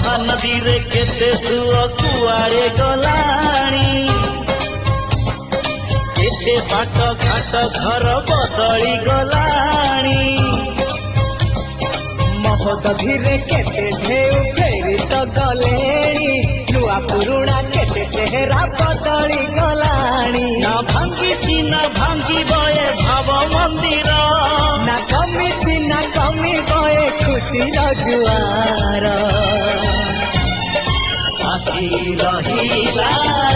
महानदी रे केते सुओ कुआरे गलाणी केते बाट घाट घर बदली गलाणी महोदधि रे केते ढेउ फेरी तो गलेणी नुआ पुरुणा केते चेहरा बदली गलाणी ना भांगी ना भांगी बये भाव मंदिर ना कमी बये खुशी जुआर बाकी रहिला